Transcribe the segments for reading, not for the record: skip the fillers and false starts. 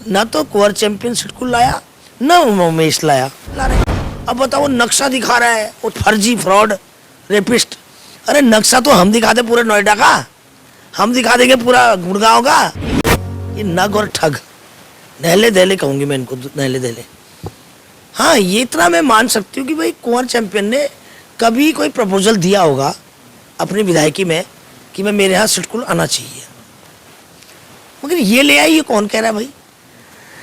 ना तो कुंवर चैंपियन सिटकुल लाया, ना उमेश लाया ला रहे। अब बताओ, नक्शा दिखा रहा है वो फर्जी फ्रॉड रेपिस्ट। अरे नक्शा तो हम दिखाते पूरे नोएडा का, हम दिखा देंगे पूरा गुड़गांव का। ये नग और ठग, नहले दहले कहूंगी मैं इनको, नहले दहले। हाँ, ये इतना मैं मान सकती हूँ कि भाई कुंवर चैंपियन ने कभी कोई प्रपोजल दिया होगा अपनी विधायकी में कि मैं मेरे यहाँ सिटकुल आना चाहिए, मगर ये ले आई, ये कौन कह रहा है भाई?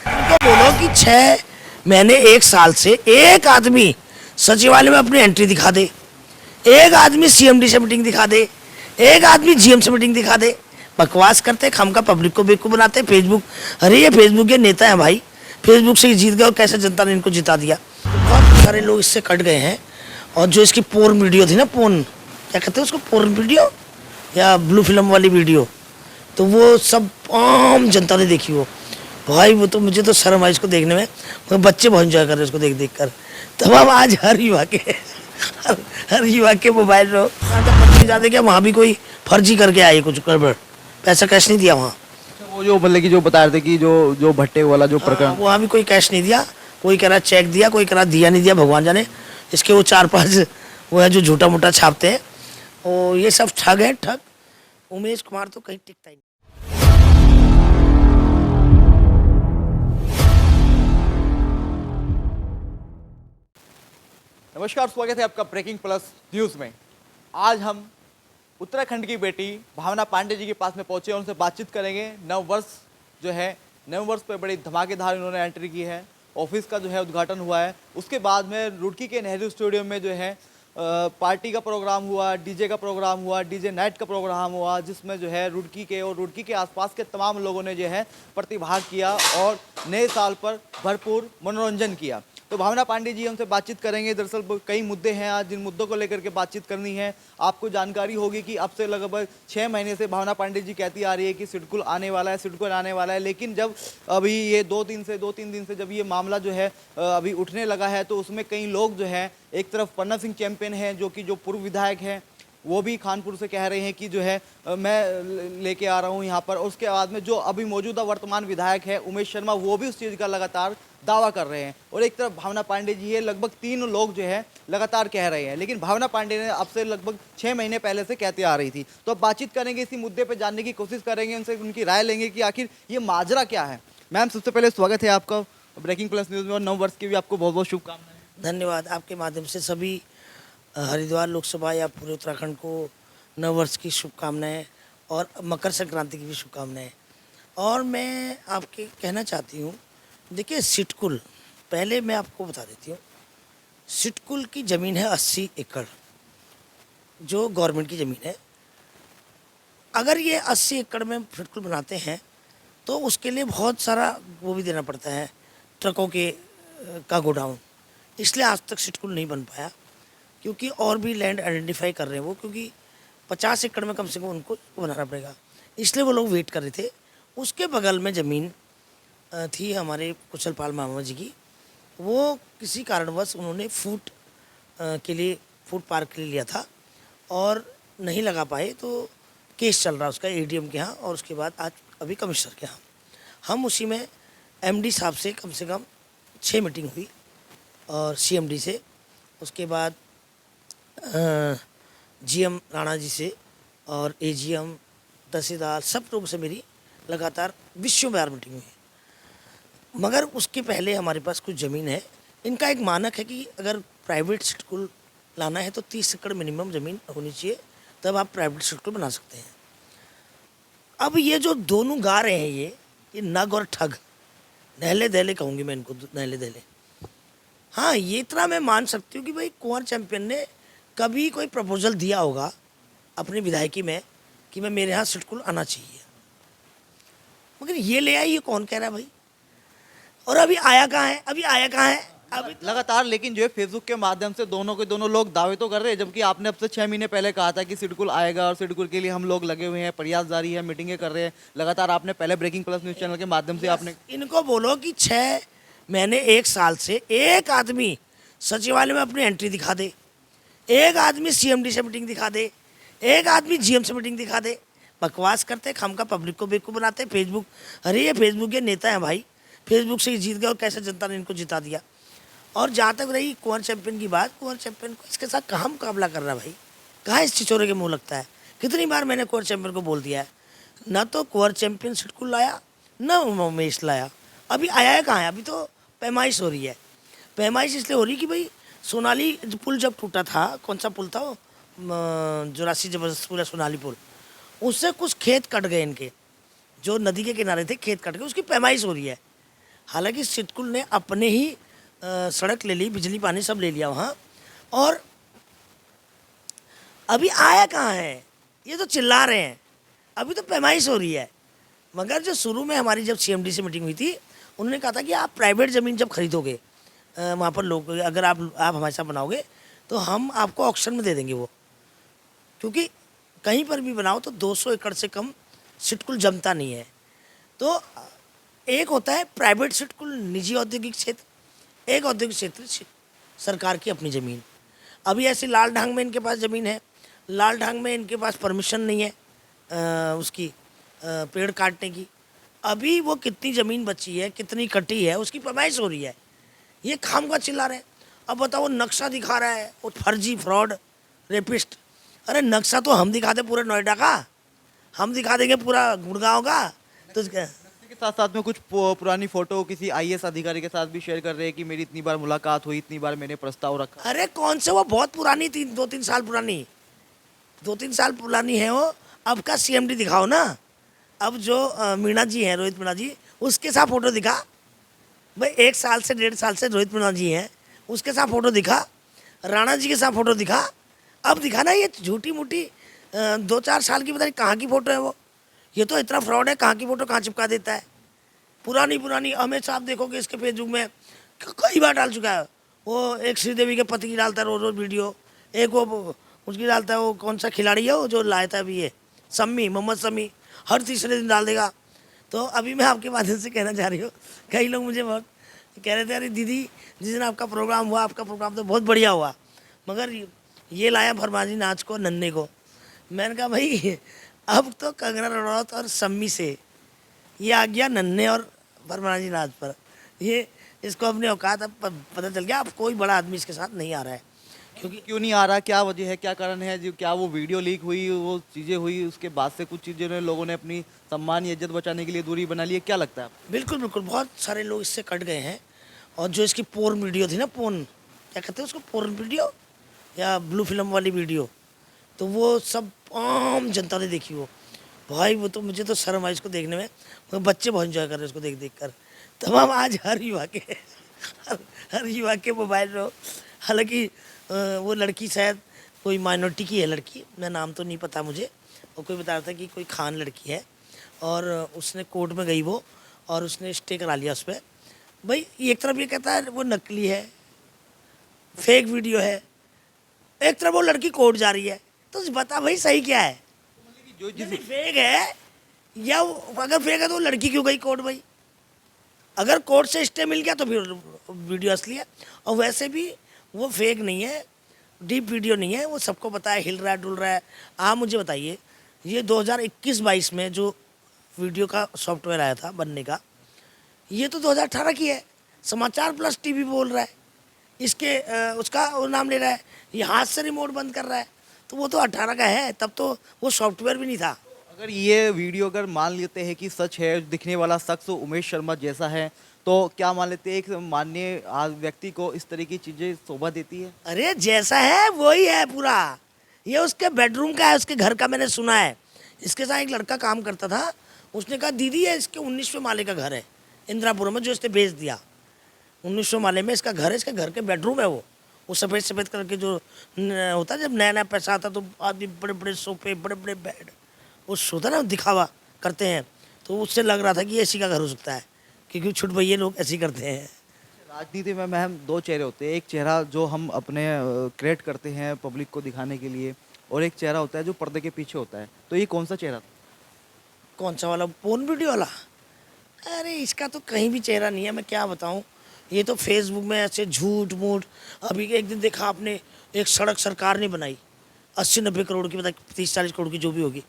उनको बोलो कि 6 महीने 1 साल से एक आदमी सचिवालय में अपनी एंट्री दिखा दे, एक आदमी सीएमडी से मीटिंग दिखा दे, एक आदमी जीएम से मीटिंग दिखा दे। बकवास करते हम का पब्लिक को बेवकूफ बनाते। फेसबुक, अरे ये फेसबुक के नेता हैं भाई, फेसबुक से ही जीत गए और कैसे जनता ने इनको जिता दिया। बहुत सारे लोग इससे कट गए हैं। और जो इसकी पोर्न वीडियो थी ना, पोर्न क्या कहते हैं उसको, पोर्न वीडियो या ब्लू फिल्म वाली वीडियो, तो वो सब आम जनता ने देखी वो। भाई वो तो मुझे तो शर्म आई इसको देखने में, मगर बच्चे बहुत इंजॉय कर रहे हैं उसको देख कर। तब अब आज हर युवा के हर युवा के मोबाइल में जाते क्या, वहाँ भी कोई फर्जी करके आए कुछ गड़बड़, पैसा कैश नहीं दिया वहाँ। वो जो मतलब कि जो बता रहे थे कि जो भट्टे वाला जो प्रकरण, वहाँ भी कोई कैश नहीं दिया, कोई कह रहा चेक दिया, कोई कह रहा दिया नहीं दिया, भगवान जाने। इसके वो 4-5 वो है जो झूठा मूठा छापते हैं, और ये सब ठग है, ठग। उमेश कुमार तो कहीं टिकता ही नहीं। नमस्कार, स्वागत है आपका ब्रेकिंग प्लस न्यूज़ में। आज हम उत्तराखंड की बेटी भावना पांडे जी के पास में पहुंचे और उनसे बातचीत करेंगे। नव वर्ष जो है, नव वर्ष पे बड़ी धमाकेदार इन्होंने एंट्री की है। ऑफिस का जो है उद्घाटन हुआ है। उसके बाद में रुड़की के नेहरू स्टेडियम में जो है पार्टी का प्रोग्राम हुआ, डीजे का प्रोग्राम हुआ, डीजे नाइट का प्रोग्राम हुआ, जिसमें जो है रुड़की के और रुड़की के आसपास के तमाम लोगों ने जो है प्रतिभाग किया और नए साल पर भरपूर मनोरंजन किया। तो भावना पांडे जी हमसे बातचीत करेंगे। दरअसल कई मुद्दे हैं आज, जिन मुद्दों को लेकर के बातचीत करनी है। आपको जानकारी होगी कि अब से लगभग 6 महीने से भावना पांडे जी कहती आ रही है कि सिडकुल आने वाला है, सिडकुल आने वाला है। लेकिन जब अभी ये 2-3 दिन से जब ये मामला जो है अभी उठने लगा है, तो उसमें कई लोग जो है, एक तरफ पन्ना सिंह चैंपियन हैं जो पूर्व विधायक हैं, वो भी खानपुर से कह रहे हैं कि जो है मैं लेके आ रहा हूँ यहाँ पर। और उसके बाद में जो अभी मौजूदा वर्तमान विधायक है उमेश शर्मा, वो भी उस चीज़ का लगातार दावा कर रहे हैं। और एक तरफ भावना पांडे जी है, लगभग 3 लोग जो है लगातार कह रहे हैं। लेकिन भावना पांडे ने अब से लगभग 6 महीने पहले से कहते आ रही थी। तो अब बातचीत करेंगे, इसी मुद्दे पर जानने की कोशिश करेंगे, उनसे उनकी राय लेंगे कि आखिर ये माजरा क्या है। मैम, सबसे पहले स्वागत है आपका ब्रेकिंग प्लस न्यूज़ में, और 9 वर्ष की भी आपको बहुत बहुत शुभकामनाएं। धन्यवाद। आपके माध्यम से सभी हरिद्वार लोकसभा या पूरे उत्तराखंड को नव वर्ष की शुभकामनाएं और मकर संक्रांति की भी शुभकामनाएं। और मैं आपके कहना चाहती हूँ, देखिए सिटकुल, पहले मैं आपको बता देती हूँ, सिटकुल की ज़मीन है 80 एकड़, जो गवर्नमेंट की ज़मीन है। अगर ये 80 एकड़ में सिटकुल बनाते हैं तो उसके लिए बहुत सारा वो भी देना पड़ता है, ट्रकों के का गोडाउन। इसलिए आज तक सिटकुल नहीं बन पाया, क्योंकि और भी लैंड आइडेंटिफाई कर रहे हैं वो, क्योंकि 50 एकड़ में कम से कम उनको बनाना पड़ेगा। इसलिए वो लोग वेट कर रहे थे। उसके बगल में ज़मीन थी हमारे कुशल पाल मामा जी की, वो किसी कारणवश उन्होंने फूड पार्क के लिए लिया था और नहीं लगा पाए, तो केस चल रहा उसका एडीएम के यहाँ और उसके बाद आज अभी कमिश्नर के यहाँ। हम उसी में एमडी साहब से कम 6 मीटिंग हुई और सीएमडी से, उसके बाद जीएम राणा जी से और एजीएम तहसीलदार, सब लोगों से मेरी लगातार विश्वव्यापी मीटिंग हुई है। मगर उसके पहले हमारे पास कुछ ज़मीन है। इनका एक मानक है कि अगर प्राइवेट स्कूल लाना है तो 30 एकड़ मिनिमम ज़मीन होनी चाहिए, तब आप प्राइवेट स्कूल बना सकते हैं। अब ये जो दोनों गा रहे हैं, ये नग और ठग, नहले दहले कहूँगी मैं इनको, नहले दहले। हाँ, ये इतना मैं मान सकती हूँ कि भाई कुंवर चैंपियन ने कभी कोई प्रपोजल दिया होगा अपनी विधायकी में कि मैं मेरे यहाँ सिटकुल आना चाहिए, मगर ये ले आई, ये कौन कह रहा है भाई? और अभी आया कहाँ है? अभी लगातार लेकिन जो है फेसबुक के माध्यम से दोनों के दोनों लोग दावे तो कर रहे हैं, जबकि आपने अब से 6 महीने पहले कहा था कि सिडकुल आएगा और सिडकुल के लिए हम लोग लगे हुए हैं, प्रयास जारी है, मीटिंगें कर रहे हैं लगातार। आपने पहले ब्रेकिंग प्लस न्यूज़ चैनल के माध्यम से आपने इनको बोलो कि 6 महीने 1 साल से एक आदमी सचिवालय में अपनी एंट्री दिखा दे, एक आदमी सीएमडी से मीटिंग दिखा दे, एक आदमी जीएम से मीटिंग दिखा दे। बकवास करते हम का पब्लिक को बेवकूफ बनाते। फेसबुक, अरे ये फेसबुक के नेता हैं भाई, फेसबुक से ही जीत गए और कैसे जनता ने इनको जिता दिया। और जहाँ तक रही कुंवर चैंपियन की बात, कुंवर चैंपियन को इसके साथ कहाँ मुकाबला कर रहा है भाई, कहाँ इस चिचोरे के मुँह लगता है। कितनी बार मैंने कुंवर चैंपियन को बोल दिया है, ना तो कुंवर चैंपियन सिटकुल लाया ना उमेश लाया। अभी आया है कहाँ है, अभी तो पैमाइश हो रही है। पैमाइश इसलिए हो रही कि भाई सोनाली पुल जब टूटा था, कौन सा पुल था वो, जोरासी जबरदस्त पुल है सोनाली पुल, उससे कुछ खेत कट गए इनके, जो नदी के किनारे थे खेत कट गए, उसकी पैमाइश हो रही है। हालांकि सिटकुल ने अपने ही सड़क ले ली, बिजली पानी सब ले लिया वहाँ, और अभी आया कहाँ है, ये तो चिल्ला रहे हैं, अभी तो पैमाइश हो रही है। मगर जो शुरू में हमारी जब CMD से मीटिंग हुई थी, उन्होंने कहा था कि आप प्राइवेट ज़मीन जब खरीदोगे वहाँ पर लोग, अगर आप हमारे साथ बनाओगे तो हम आपको ऑक्शन में दे देंगे वो, क्योंकि कहीं पर भी बनाओ तो 200 एकड़ से कम सिटकुल जमता नहीं है। तो एक होता है प्राइवेट सिटकुल, निजी औद्योगिक क्षेत्र, एक औद्योगिक क्षेत्र सरकार की अपनी ज़मीन। अभी ऐसे लाल ढांग में इनके पास ज़मीन है, लाल ढांग में इनके पास परमिशन नहीं है उसकी पेड़ काटने की। अभी वो कितनी ज़मीन बची है, कितनी कटी है, उसकी पैमाइश हो रही है। ये खामखा चिल्ला रहे हैं। अब बताओ, वो नक्शा दिखा रहा है, वो फर्जी फ्रॉड रेपिस्ट। अरे नक्शा तो हम दिखाते पूरे नोएडा का, हम दिखा देंगे पूरा गुड़गांव का। तो के साथ साथ में कुछ पुरानी फोटो किसी IAS अधिकारी के साथ भी शेयर कर रहे हैं कि मेरी इतनी बार मुलाकात हुई, इतनी बार मैंने प्रस्ताव रखा। अरे कौन से, वो बहुत पुरानी थी, 2-3 साल पुरानी, 2-3 साल पुरानी है वो। अब का CMD दिखाओ ना। अब जो मीणा जी हैं, रोहित मीणा जी, उसके साथ फोटो दिखा भाई। 1 साल से 1.5 साल से रोहित मीणा जी हैं, उसके साथ फोटो दिखा, राणा जी के साथ फोटो दिखा। अब दिखा ना ये झूठी मूठी 2-4 साल की, पता नहीं कहाँ की फ़ोटो है वो। ये तो इतना फ्रॉड है, कहाँ की फ़ोटो कहाँ चिपका देता है। पुरानी हमेशा आप देखोगे इसके फेसबुक में कई बार डाल चुका है। वो एक श्रीदेवी के पति की डालता है रोज़ वीडियो, एक वो उसकी डालता है, वो कौन सा खिलाड़ी है वो जो लाया था अभी, ये सम्मी, मोहम्मद सम्मी, हर तीसरे दिन डाल देगा। तो अभी मैं आपके माध्यम से कहना चाह रही हूँ, कई लोग मुझे बहुत कह रहे थे, अरे दीदी जिस दिन आपका प्रोग्राम हुआ, आपका प्रोग्राम तो बहुत बढ़िया हुआ, मगर ये लाया भरमाजी नाच को, नन्हे को। मैंने कहा भाई अब तो कंगना रनौत और सम्मी से ये आ गया नन्हे और भरमाजी नाच पर। ये इसको अपनी औकात अब पता चल गया, अब कोई बड़ा आदमी इसके साथ नहीं आ रहा है। क्योंकि क्यों नहीं आ रहा, क्या वजह है, क्या कारण है जो, क्या वो वीडियो लीक हुई, वो चीज़ें हुई, उसके बाद से कुछ चीज़ें ने लोगों ने अपनी सम्मान या इज्जत बचाने के लिए दूरी बना ली है, क्या लगता है आपको? बिल्कुल बिल्कुल, बहुत सारे लोग इससे कट गए हैं। और जो इसकी पोर्न वीडियो थी ना, पोर्न क्या कहते हैं उसको, पोर्न वीडियो या ब्लू फिल्म वाली वीडियो, तो वो सब आम जनता ने देखी वो। भाई वो तो मुझे तो शर्म आई इसको देखने में, मगर बच्चे बहुत इन्जॉय कर रहे हैं उसको देख कर। तमाम आज हर युवा के हर युवा के मोबाइल में। हालांकि वो लड़की शायद कोई माइनॉरिटी की है लड़की, मैं नाम तो नहीं पता मुझे, और कोई बता रहा था कि कोई खान लड़की है, और उसने कोर्ट में गई वो, और उसने स्टे करा लिया उस पर। भाई एक तरफ ये कहता है वो नकली है, फेक वीडियो है, एक तरफ वो लड़की कोर्ट जा रही है, तो बता भाई सही क्या है। जो यदि फेक है, या अगर फेक है तो वो लड़की क्यों गई कोर्ट भाई। अगर कोर्ट से स्टे मिल गया तो फिर वीडियो असली है, और वैसे भी वो फेक नहीं है, डीप वीडियो नहीं है, वो सबको पता है, हिल रहा है डुल रहा है। आप मुझे बताइए, ये 2021-22 में जो वीडियो का सॉफ्टवेयर आया था बनने का, ये तो 2018 की है। समाचार प्लस टीवी बोल रहा है, इसके उसका वो नाम ले रहा है, ये हाथ से रिमोट बंद कर रहा है, तो वो तो 18 का है, तब तो वो सॉफ्टवेयर भी नहीं था। अगर ये वीडियो अगर मान लेते हैं कि सच है, दिखने वाला शख्स उमेश शर्मा जैसा है, तो क्या मान लेते हैं एक माननीय व्यक्ति को इस तरह की चीज़ें शोभा देती है? अरे जैसा है वही है पूरा। ये उसके बेडरूम का है, उसके घर का, मैंने सुना है। इसके साथ एक लड़का काम करता था, उसने कहा दीदी ये इसके 19वें माले का घर है इंदिरापुरम में, जो इसने बेच दिया। 19वें माले में इसका घर है, इसके घर के बेडरूम है वो सफ़ेद सफ़ेद कलर के जो होता है, जब नया नया पैसा आता तो आदमी बड़े बड़े सोफे, बड़े बड़े बेड, वो सोता ना दिखावा करते हैं, तो उससे लग रहा था कि ऐसी का घर हो सकता है, क्योंकि छुट भैया लोग ऐसे ही करते हैं। राजनीति में मैम 2 चेहरे होते हैं, एक चेहरा जो हम अपने क्रिएट करते हैं पब्लिक को दिखाने के लिए, और एक चेहरा होता है जो पर्दे के पीछे होता है। तो ये कौन सा चेहरा? कौन सा वाला, पोर्न वीडियो वाला? अरे इसका तो कहीं भी चेहरा नहीं है, मैं क्या बताऊं। ये तो फेसबुक में ऐसे झूठ मूठ। अभी एक दिन देखा आपने, एक सड़क सरकार ने बनाई 80-90 करोड़ की, पता 30-40 करोड़ की जो भी होगी,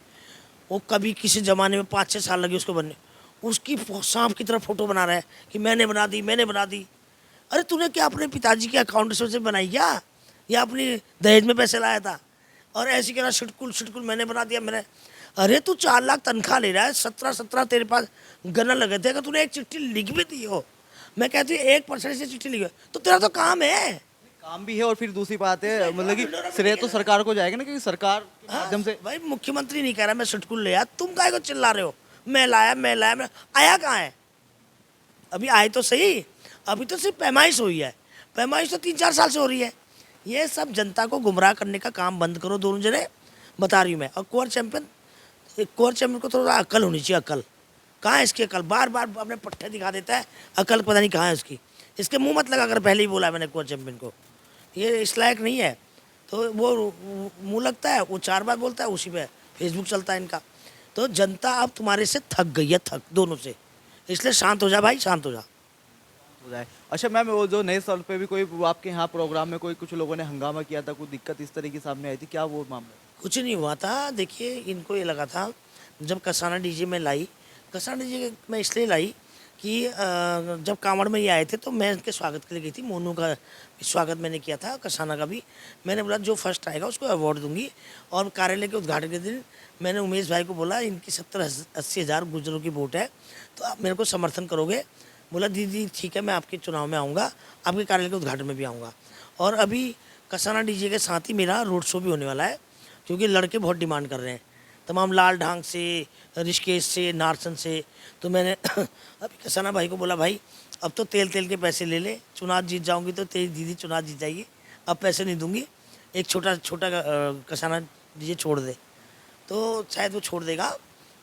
वो कभी किसी ज़माने में 5-6 साल लगे उसको बनने, उसकी सांप की तरह फोटो बना रहा है कि मैंने बना दी, मैंने बना दी। अरे तूने क्या अपने पिताजी के अकाउंट से बनाई क्या, या अपनी दहेज में पैसे लाया था? और ऐसे कह रहा छिटकुल छिटकुल मैंने बना दिया मैंने। अरे तू 4 लाख तनख्वाह ले रहा है, 17 तेरे पास गन्ना लगे थे, अगर तूने एक चिट्ठी लिख भी दी हो, मैं कहती हूँ 1% से चिट्ठी लिखी हो, तो तेरा तो काम है। काम भी है और फिर दूसरी बात है मतलब कि श्रेय तो सरकार को जाएगा ना, क्योंकि सरकार के माध्यम से। भाई मुख्यमंत्री नहीं कह रहा मैं छिटकुल ले आया, तुम काहे को चिल्ला रहे हो? मैं लाया, मैं लाया, मैं आया कहाँ है? अभी आए तो सही, अभी तो सिर्फ पैमाइश हुई है। पैमाइश तो 3-4 साल से हो रही है। ये सब जनता को गुमराह करने का काम बंद करो दोनों जने, बता रही हूँ मैं। और कुंवर चैंपियन को थोड़ा अकल होनी चाहिए। अकल कहाँ है इसकी? अकल बार बार अपने पट्टे दिखा देता है, अकल पता नहीं कहाँ है उसकी। इसके मुंह मत लगा कर, पहले ही बोला मैंने कुंवर चैंपियन को, ये इस लायक नहीं है। तो वो मुंह लगता है, वो 4 बार बोलता है, उसी पे फेसबुक चलता है इनका। तो जनता अब तुम्हारे से थक गई है, थक दोनों से। इसलिए शांत हो जा भाई, शांत हो जा। हो जाए। अच्छा मैम, वो जो नए साल पे भी कोई आपके यहाँ प्रोग्राम में कोई कुछ लोगों ने हंगामा किया था, कोई दिक्कत इस तरह की सामने आई थी, क्या वो मामला? कुछ नहीं हुआ था। देखिए इनको ये लगा था, जब कसाना डीजे में लाई, कसाना डीजे में इसलिए लाई कि जब कांवड़ में ये आए थे तो मैं इनके स्वागत के लिए गई थी। मोनू का स्वागत मैंने किया था, कसाना का भी। मैंने बोला जो फर्स्ट आएगा उसको अवार्ड दूंगी। और कार्यालय के उद्घाटन के दिन मैंने उमेश भाई को बोला, इनकी 70-80 हज़ार गुजरों की वोट है, तो आप मेरे को समर्थन करोगे? बोला दीदी ठीक है, मैं आपके चुनाव में आऊँगा, आपके कार्यालय के उद्घाटन में भी आऊँगा। और अभी कसाना डीजे के साथ ही मेरा रोड शो भी होने वाला है, क्योंकि लड़के बहुत डिमांड कर रहे हैं, तमाम लाल ढांग से, ऋषिकेश से, नारसन से। तो मैंने अभी कसाना भाई को बोला, भाई अब तो तेल के पैसे ले ले, चुनाव जीत जाऊंगी तो तेरी दीदी चुनाव जीत जाएगी, अब पैसे नहीं दूंगी, एक छोटा कसाना डीजे छोड़ दे। तो शायद वो छोड़ देगा।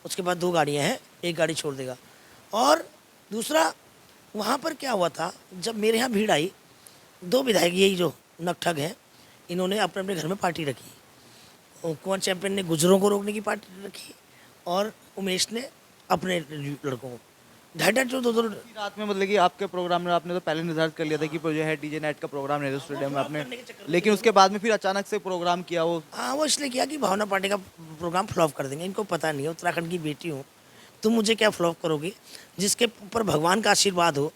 उसके बाद 2 गाड़ियाँ हैं, एक गाड़ी छोड़ देगा। और दूसरा, वहाँ पर क्या हुआ था, जब मेरे यहाँ भीड़ आई, 2 विधायक यही जो नकठग हैं, इन्होंने अपने अपने घर में पार्टी रखी। कुंवर चैंपियन ने गुजरों को रोकने की पार्टी रखी और उमेश ने अपने लड़कों को 2.5 जो 2 रात में मतलब कि आपके प्रोग्राम में आपने तो पहले निर्धारित कर लिया था कि जो है डीजे नाइट का प्रोग्राम नेहरू स्टेडियम में आपने, लेकिन उसके बाद में फिर अचानक से प्रोग्राम किया वो। हाँ, वो इसलिए किया कि भावना पार्टी का प्रोग्राम फ्लॉप कर देंगे। इनको पता नहीं है, उत्तराखंड की बेटी हूँ, तुम मुझे क्या फ्लॉप करोगी? जिसके ऊपर भगवान का आशीर्वाद हो।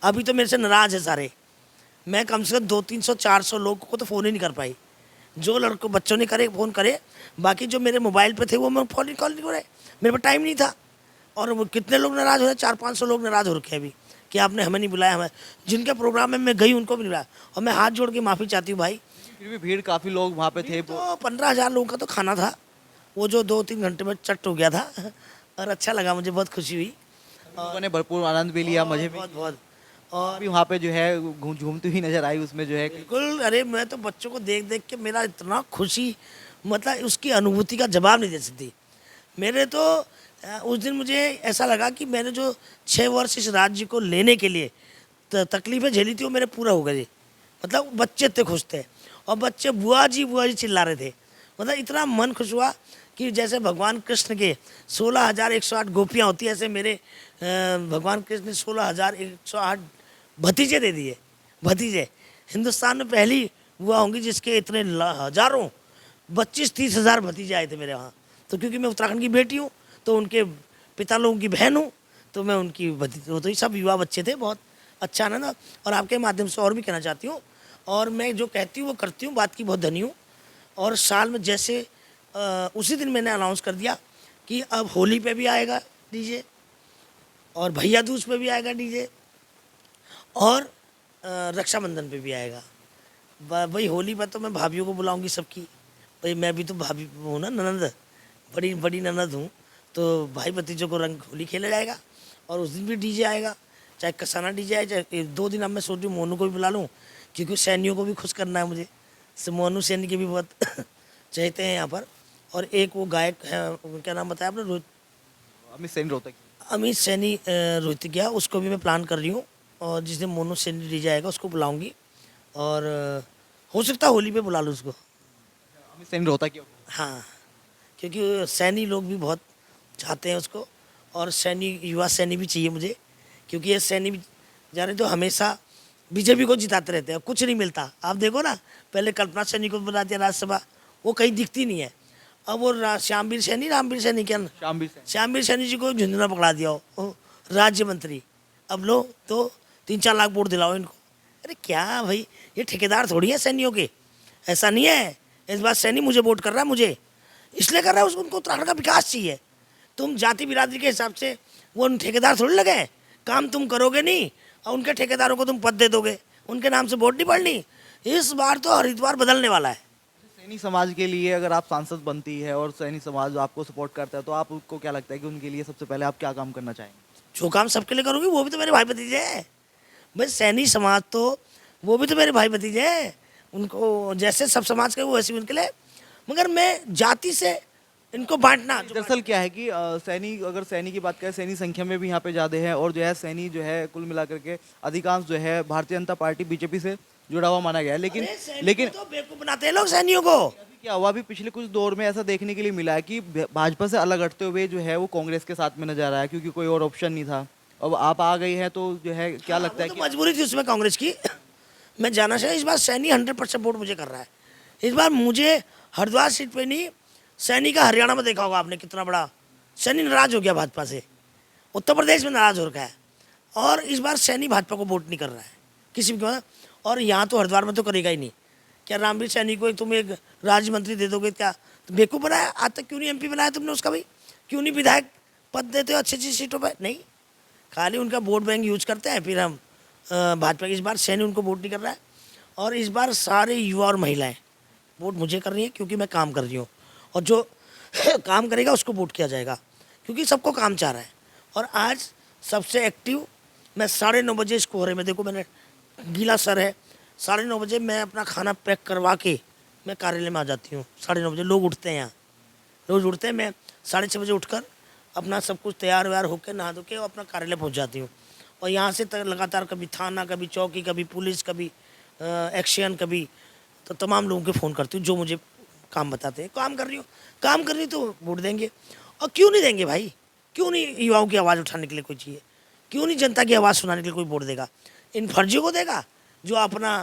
अभी तो मेरे से नाराज़ है सारे। मैं कम से कम 200-300-400 लोगों को तो फ़ोन ही नहीं कर पाई। जो लड़कों बच्चों ने करे फ़ोन करे, बाकी जो मेरे मोबाइल पे थे वो मैं फ़ोन कॉल नहीं करे, मेरे पास टाइम नहीं था। और वो कितने लोग नाराज़ हो रहे हैं, 400-500 लोग नाराज़ हो रखे हैं अभी कि आपने हमें नहीं बुलाया। हमें जिनके प्रोग्राम में मैं गई उनको भी नहीं बुलाया। और मैं हाथ जोड़ के माफ़ी चाहती हूँ भाई। फिर भी भीड़ काफ़ी लोग वहाँ पे थे। तो 15,000 लोगों का तो खाना था, वो जो 2-3 घंटे में चट हो गया था। और अच्छा लगा, मुझे बहुत खुशी हुई। लोगों ने भरपूर आनंद भी लिया, मजे भी। बहुत बहुत। और भी वहाँ पे जो है घूमती हुई नजर आई उसमें जो है। बिल्कुल। अरे मैं तो बच्चों को देख देख के मेरा इतना खुशी, मतलब उसकी अनुभूति का जवाब नहीं दे सकती। मेरे तो उस दिन मुझे ऐसा लगा कि मैंने जो 6 वर्ष इस राज्य को लेने के लिए तकलीफ़ें झेली थी वो मेरे पूरा हो गए। मतलब बच्चे इतने खुश थे, और बच्चे बुआ जी चिल्ला रहे थे। मतलब इतना मन खुश हुआ कि जैसे भगवान कृष्ण के 16,108 गोपियाँ होती है, ऐसे मेरे भगवान कृष्ण ने 16,108 भतीजे दे दिए। भतीजे हिंदुस्तान में पहली बुआ होंगी जिसके इतने हजारों 25-30 हज़ार भतीजे आए थे मेरे वहाँ। तो क्योंकि मैं उत्तराखंड की बेटी हूँ, तो उनके पिता लोगों की बहन हूँ, तो मैं उनकी भतीजे, तो ये सब युवा बच्चे थे। बहुत अच्छा आनंद। और आपके माध्यम से और भी कहना चाहती हूँ, और मैं जो कहती हूँ वो करती हूँ, बात की बहुत धनी हूँ। और साल में जैसे उसी दिन मैंने अनाउंस कर दिया कि अब होली पे भी आएगा डीजे, और भैया दूज पे भी आएगा डीजे, और रक्षाबंधन पे भी आएगा। भाई होली पर तो मैं भाभीयों को बुलाऊंगी सबकी, भाई मैं भी तो भाभी हूँ ना, ननद, बड़ी बड़ी ननद हूँ। तो भाई भतीजों को रंग होली खेला जाएगा, और उस दिन भी डीजे आएगा, चाहे कसाना डीजे आए, चाहे 2 दिन। अब मैं सोच रही हूँ मोनू को भी बुला लूँ, क्योंकि सैनियों को भी खुश करना है मुझे। मोनू सैनी के भी बहुत चाहते हैं यहाँ पर। और एक वो गायक है, क्या नाम बताया आपने? अमित सेन रोहतक। अमित सैनी रोहतकिया, उसको भी मैं प्लान कर रही हूँ। और जिस दिन मोनू सैनी डीजे आएगा उसको बुलाऊंगी, और हो सकता है होली पे बुला लूँ उसको। अमित सेन रोहतक। हाँ, क्योंकि सैनी लोग भी बहुत चाहते हैं उसको, और सैनी, युवा सैनी भी चाहिए मुझे, क्योंकि ये सैनी जाने तो हमेशा बीजेपी को जिताते रहते हैं, कुछ नहीं मिलता। आप देखो ना, पहले कल्पना सैनी को बना दिया राज्यसभा, वो कहीं दिखती नहीं है। अब वो श्यामवीर सैनी, रामवीर सैनी, क्या श्यामवीर श्यामवीर सैनी जी को झुंझुना पकड़ा दिया हो, राज्य मंत्री, अब लो तो 3-4 लाख वोट दिलाओ इनको। अरे क्या भाई, ये ठेकेदार थोड़ी है सैनियों के, ऐसा नहीं है। इस बार सैनी मुझे वोट कर रहा है, मुझे इसलिए कर रहा है, उसको उनको उत्तराखंड का विकास चाहिए। तुम जाति बिरादरी के हिसाब से वो उन ठेकेदार थोड़ी लगे हैं, काम तुम करोगे नहीं और उनके ठेकेदारों को तुम पद दे दोगे, उनके नाम से वोट नहीं पड़नी। इस बार तो हरिद्वार बदलने वाला है। सैनी समाज के लिए अगर आप सांसद बनती है और सैनी समाज आपको सपोर्ट करता है तो आपको क्या लगता है कि उनके लिए सबसे पहले आप क्या काम करना चाहेंगे? जो काम सबके लिए करूँगी, वो भी तो मेरे भाई भतीजे हैं भाई। सैनी समाज तो वो भी तो मेरे भाई भतीजे हैं, उनको जैसे सब समाज के वो वैसे उनके लिए, मगर मैं जाति से इनको बांटना। दरअसल क्या है कि सैनी, अगर सैनी की बात करें, सैनी संख्या में भी यहाँ पे ज़्यादा है और जो है सैनी जो है कुल मिलाकर के अधिकांश जो है भारतीय जनता पार्टी बीजेपी से जुड़ा हुआ माना गया है। लेकिन तो बेवकूफ बनाते हैं लोग सैनियों को। अभी क्या हुआ, अभी पिछले कुछ दौर में ऐसा देखने के लिए मिला है कि भाजपा से अलग हटते हुए जो है वो कांग्रेस के साथ में नजर आया, क्योंकि कोई और ऑप्शन नहीं था। अब आप आ गई हैं तो जो है क्या लगता है तो कि मजबूरी थी उसमें कांग्रेस की। मैं जाना चाहिए। इस बार सैनी 100% वोट मुझे कर रहा है। इस बार मुझे हरिद्वार सीट पे नहीं, सैनी का हरियाणा में देखा होगा आपने कितना बड़ा सैनी नाराज हो गया भाजपा से, उत्तर प्रदेश में नाराज हो रखा है, और इस बार सैनी भाजपा को वोट नहीं कर रहा है किसी भी कीमत। और यहाँ तो हरिद्वार में तो करेगा ही नहीं। क्या रामवीर सैनी को तुम एक राज्य मंत्री दे दोगे? क्या तो बेवकूफ़ बनाया? आज तक क्यों नहीं एमपी बनाया तुमने उसका भाई? क्यों नहीं विधायक पद देते हो अच्छी अच्छी सीटों पर? नहीं, खाली उनका वोट बैंक यूज करते हैं। फिर हम भाजपा की, इस बार सैनी उनको वोट नहीं कर रहा है। और इस बार सारे युवा और महिलाएं वोट मुझे कर रही हैं, क्योंकि मैं काम कर रही हूँ, और जो काम करेगा उसको वोट किया जाएगा, क्योंकि सबको काम चाह रहा है। और आज सबसे एक्टिव मैं 9:30 बजे इस कोहरे में, देखो मैंने गीला सर है, 9:30 बजे मैं अपना खाना पैक करवा के मैं कार्यालय में आ जाती हूँ। 9:30 बजे लोग उठते हैं, यहाँ रोज़ उठते हैं। मैं 6:30 बजे उठकर अपना सब कुछ तैयार व्यार होकर नहा धो के अपना कार्यालय पहुँच जाती हूँ। और यहाँ से लगातार कभी थाना, कभी चौकी, कभी पुलिस, कभी एक्शन, कभी तो तमाम लोगों के फ़ोन करती हूँ जो मुझे काम बताते हैं। काम कर रही हूँ, काम कर रही तो वोट देंगे। और क्यों नहीं देंगे भाई? क्यों नहीं युवाओं की आवाज़ उठाने के लिए कोई चाहिए? क्यों नहीं जनता की आवाज़ सुनाने के लिए कोई वोट देगा? इन फर्जियों को देगा जो अपना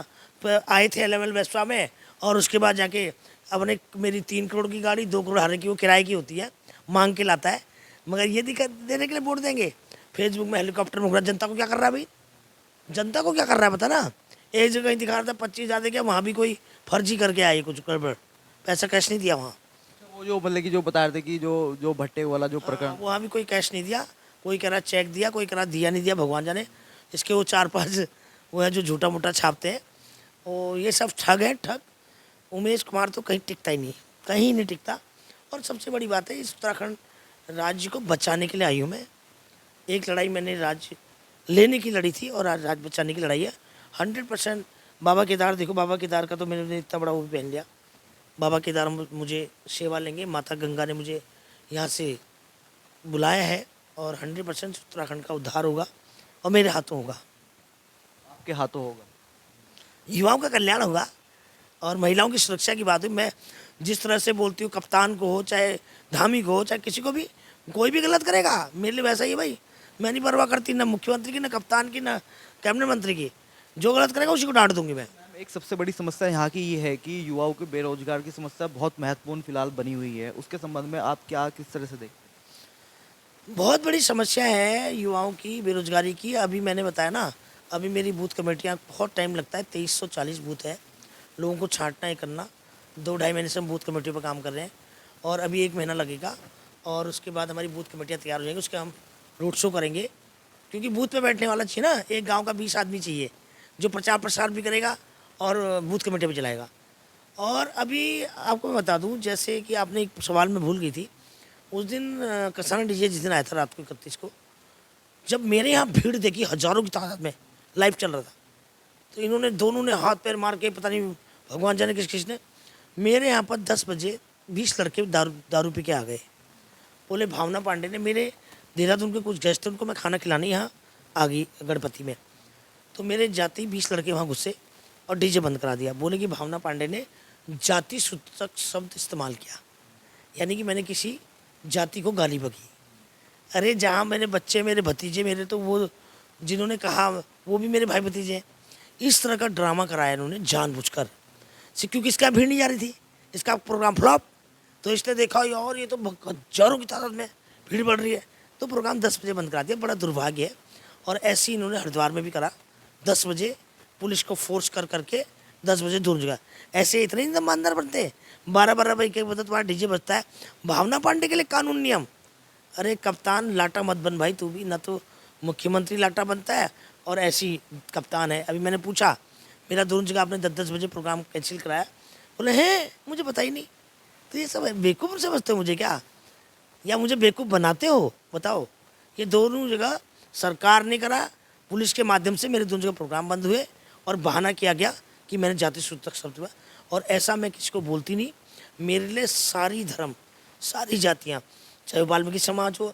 आए थे एलएमएल वेस्पा में, और उसके बाद जाके अपने मेरी 3 करोड़ की गाड़ी 2 करोड़ हारे की वो किराए की होती है, मांग के लाता है, मगर ये दिक्कत देने के लिए वोट देंगे। फेसबुक में हेलीकॉप्टर में घूरा, जनता को क्या कर रहा है भाई? जनता को क्या कर रहा है पता ना? एक जगह कहीं दिखा रहा था 25,000 दे गया, वहाँ भी कोई फर्जी करके आई, कुछ गड़बड़, पैसा कैश नहीं दिया वहाँ। वो जो मतलब कि जो बता रहे थे कि जो भट्टे वाला जो प्रकरण, वहाँ भी कोई कैश नहीं दिया, कोई कह रहा चेक दिया, कोई कह रहा दिया नहीं दिया, भगवान जाने। इसके वो 4-5 वो है जो झूठा मूठा छापते हैं, वो ये सब ठग हैं, ठग। उमेश कुमार तो कहीं टिकता ही नहीं, कहीं नहीं टिकता। और सबसे बड़ी बात है, इस उत्तराखंड राज्य को बचाने के लिए आई हूँ मैं। एक लड़ाई मैंने राज्य लेने की लड़ी थी, और आज राज्य बचाने की लड़ाई है। 100% बाबा केदार, देखो बाबा केदार का तो मैंने इतना बड़ा वो भी पहन लिया। बाबा केदार मुझे सेवा लेंगे, माता गंगा ने मुझे यहाँ से बुलाया है, और 100% उत्तराखंड का उद्धार होगा, और मेरे हाथों होगा, आपके हाथों होगा। युवाओं का कल्याण होगा, और महिलाओं की सुरक्षा की बात है। मैं जिस तरह से बोलती हूँ, कप्तान को हो, चाहे धामी को हो, चाहे किसी को भी, कोई भी गलत करेगा मेरे लिए वैसा ही है भाई। मैं नहीं परवाह करती ना मुख्यमंत्री की, ना कप्तान की, ना कैबिनेट मंत्री की। जो गलत करेगा उसी को डांट दूंगी मैं। एक सबसे बड़ी समस्या यहाँ की ये है कि युवाओं के बेरोजगार की समस्या बहुत महत्वपूर्ण फिलहाल बनी हुई है, उसके संबंध में आप क्या किस तरह से देखते हैं? बहुत बड़ी समस्या है युवाओं की, बेरोजगारी की। अभी मैंने बताया ना, अभी मेरी बूथ कमेटियाँ, बहुत टाइम लगता है, 2340 बूथ है, लोगों को छांटना है, करना। 2-2.5 महीने से हम बूथ कमेटी पर काम कर रहे हैं, और अभी 1 महीना लगेगा, और उसके बाद हमारी बूथ कमेटियाँ तैयार हो जाएंगी। उसके हम रोड शो करेंगे, क्योंकि बूथ पे बैठने वाला चाहिए ना। एक गांव का 20 आदमी चाहिए जो प्रचार प्रसार भी करेगा और बूथ कमेटी भी चलाएगा। और अभी आपको मैं बता दूं, जैसे कि आपने एक सवाल में भूल गई थी, उस दिन कसाना डीजे जिस दिन आया था रात को 31 को, जब मेरे यहाँ भीड़ देखी हज़ारों की तादाद में, लाइव चल रहा था, तो इन्होंने दोनों ने हाथ पैर मार के, पता नहीं भगवान जाने किसने, मेरे यहाँ पर 10 बजे 20 लड़के दारू पी के आ गए। बोले भावना पांडे ने, मेरे देहरादून के कुछ गेस्ट थे, उनको मैं खाना खिलाने यहाँ आ गई गणपति में, तो मेरे जाति 20 लड़के वहाँ घुसे और डीजे बंद करा दिया। बोले कि भावना पांडे ने जाति सूचक शब्द इस्तेमाल किया, यानी कि मैंने किसी जाति को गाली बकी। अरे जहाँ मैंने बच्चे, मेरे भतीजे, मेरे तो वो जिन्होंने कहा वो भी मेरे भाई भतीजे हैं। इस तरह का ड्रामा कराया इन्होंने जानबूझकर से, क्योंकि इसका भीड़ नहीं जा रही थी, इसका प्रोग्राम फ्लॉप, तो इसने देखा और ये तो हज़ारों की तादाद में भीड़ बढ़ रही है, तो प्रोग्राम 10 बजे बंद करा दिया। बड़ा दुर्भाग्य है। और ऐसे ही इन्होंने हरिद्वार में भी करा, 10 बजे पुलिस को फोर्स कर करके 10 बजे दूर जगह। ऐसे इतने ही ईमानदार बनते हैं। 12-12 बजे के बजे तुम्हारा डीजे बजता है। भावना पांडे के लिए कानून नियम। अरे कप्तान लाटा मत बन भाई, तू भी ना तो मुख्यमंत्री लाटा बनता है और ऐसी कप्तान है। अभी मैंने पूछा, मेरा दोनों जगह आपने 10-10 बजे प्रोग्राम कैंसिल कराया। बोले हैं मुझे पता ही नहीं। तो ये सब बेवकूफ़ समझते हो मुझे क्या, या मुझे बेवकूफ़ बनाते हो? बताओ। ये दोनों जगह सरकार ने करा, पुलिस के माध्यम से मेरे दोनों जगह प्रोग्राम बंद हुए और बहाना किया गया कि मैंने जाति सूचक शब्द हुआ। और ऐसा मैं किसी को बोलती नहीं। मेरे लिए सारी धर्म, सारी जातियाँ, चाहे वाल्मीकि समाज हो,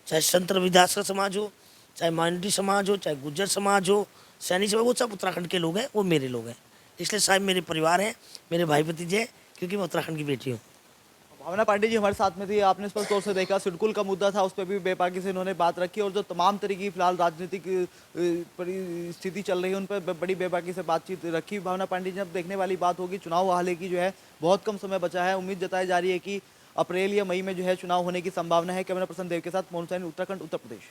चाहे संत रविदास का समाज हो, चाहे माइनॉरिटी समाज हो, चाहे गुज्जर समाज हो, सैनी समाज, वो सब उत्तराखंड के लोग हैं, वो मेरे लोग हैं। इसलिए साहब मेरे परिवार हैं, मेरे भाई भतीजे हैं, क्योंकि मैं उत्तराखंड की बेटी हूँ। भावना पांडे जी हमारे साथ में थी, आपने स्पष्ट तौर से देखा सिडकुल का मुद्दा था, उस पर भी बेबाकी से इन्होंने बात रखी और जो तमाम तरह की फिलहाल राजनीतिक परिस्थिति चल रही है उन पर बड़ी बेबाकी से बातचीत रखी भावना पांडे जी। अब देखने वाली बात होगी, चुनाव हाले की जो है बहुत कम समय बचा है, उम्मीद जताई जा रही है कि अप्रैल या मई में जो है चुनाव होने की संभावना है। कैमरा पर्सन देव के साथ मोहन सैनी, उत्तराखंड, उत्तर प्रदेश।